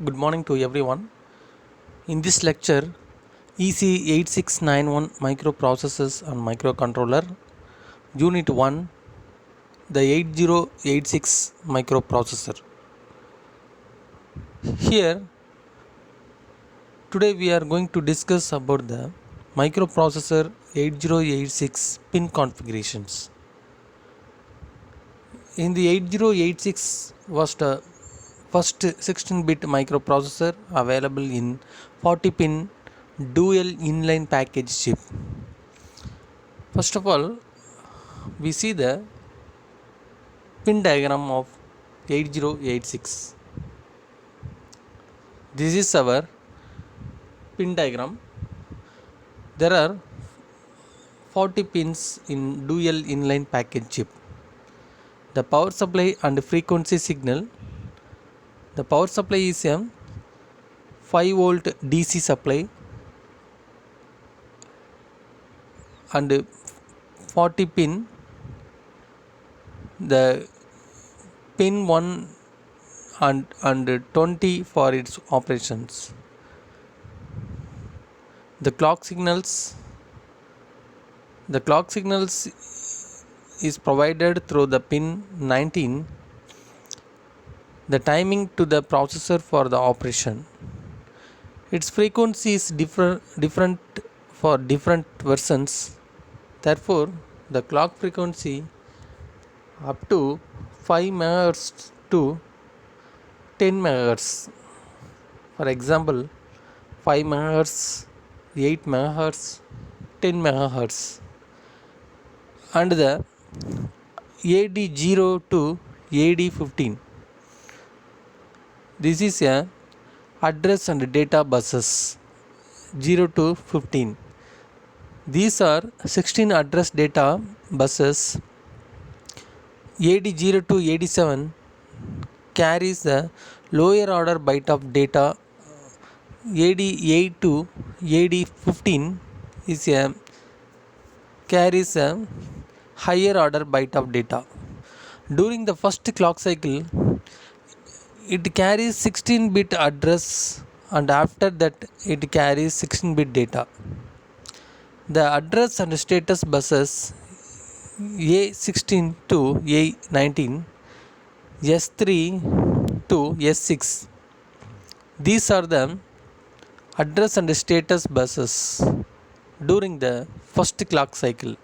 Good morning to everyone. In this lecture, EC8691 microprocessors and microcontroller, Unit 1, the 8086 microprocessor. Here, today we are going to discuss about the microprocessor 8086 pin configurations. In the 8086 was the first 16-bit microprocessor available in 40-pin dual inline package chip. First of all, we see the pin diagram of 8086. This is our pin diagram. There are 40 pins in dual inline package chip. The power supply and frequency signal. The power supply is a 5-volt DC supply and 40 pin. The pin 1 and 20 for its operations. The clock signals is provided through the pin 19. The timing to the processor for the operation. Its frequency is different for different versions. Therefore, the clock frequency up to 5 MHz to 10 MHz. For example, 5 MHz, 8 MHz, 10 MHz. And the AD0 to AD15. This is a address and data buses 0 to 15. These are 16 address data buses. AD0 to AD7 carries the lower order byte of data. AD8 to AD15 is a carries a higher order byte of data. During the first clock cycle, it carries 16-bit address and after that it carries 16-bit data. The address and status buses A16 to A19, S3 to S6. These are the address and status buses during the first clock cycle.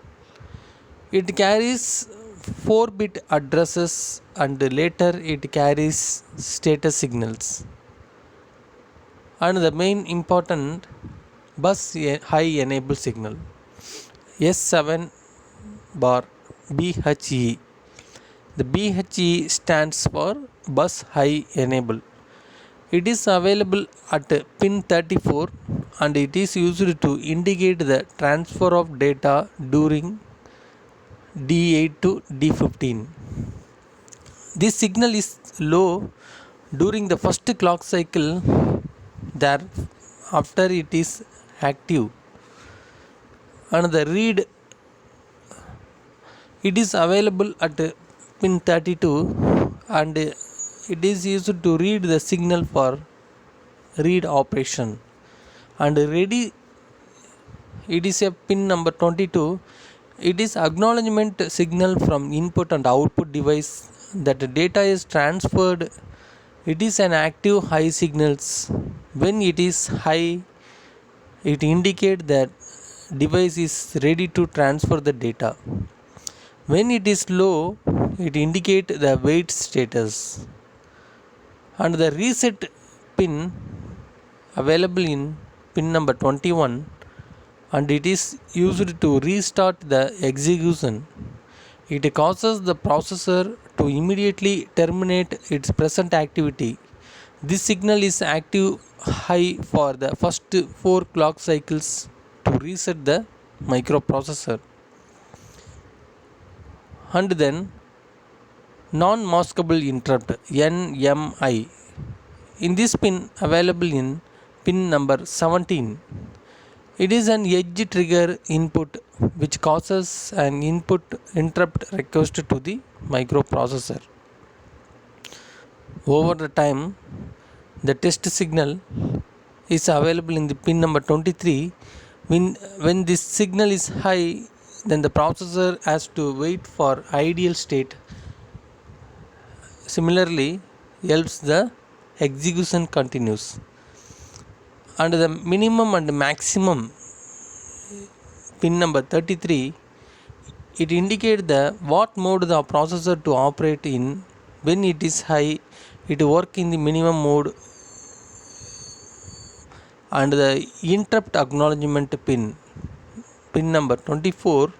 It carries 4-bit addresses and later it carries status signals. And the main important bus high enable signal S7 bar BHE. The BHE stands for bus high enable. It is available at pin 34 and it is used to indicate the transfer of data during D8 to D15. This signal is low during the first clock cycle, thereafter it is active. And the read, it is available at pin 32 and it is used to read the signal for read operation. And ready, it is a pin number 22. It is acknowledgement signal from input and output device that the data is transferred. It is an active high signals. When it is high, it indicates that device is ready to transfer the data. When it is low, it indicates the wait status. And the reset pin available in pin number 21 and it is used to restart the execution. It causes the processor to immediately terminate its present activity. This signal is active high for the first 4 clock cycles to reset the microprocessor. And then non-maskable interrupt NMI. In this pin available in pin number 17. It is an edge trigger input which causes an input interrupt request to the microprocessor. Over the time, The test signal is available in the pin number 23. When this signal is high, then the processor has to wait for ideal state. Similarly, else the execution continues. And the minimum and maximum pin number 33, it indicates the what mode the processor to operate in. When it is high, it work in the minimum mode. And the interrupt acknowledgement pin number 24,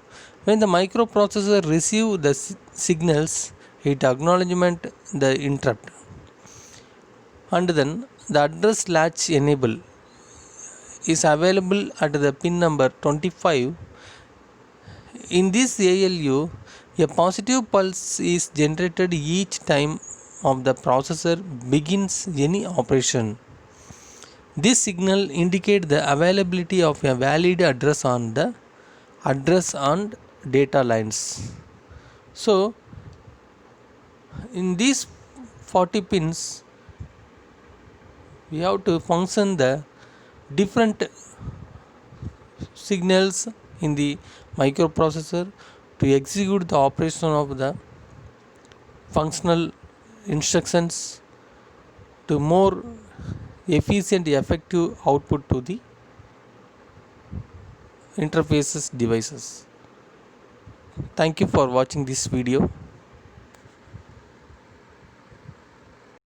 when the microprocessor receive the signals, it acknowledgement the interrupt. And then the address latch enable is available at the pin number 25. In this ALU, a positive pulse is generated each time of the processor begins any operation. This signal indicates the availability of a valid address on the address and data lines. So, in these 40 pins, we have to function the different signals in the microprocessor to execute the operation of the functional instructions to more efficient effective output to the interfaces devices. Thank you for watching this video.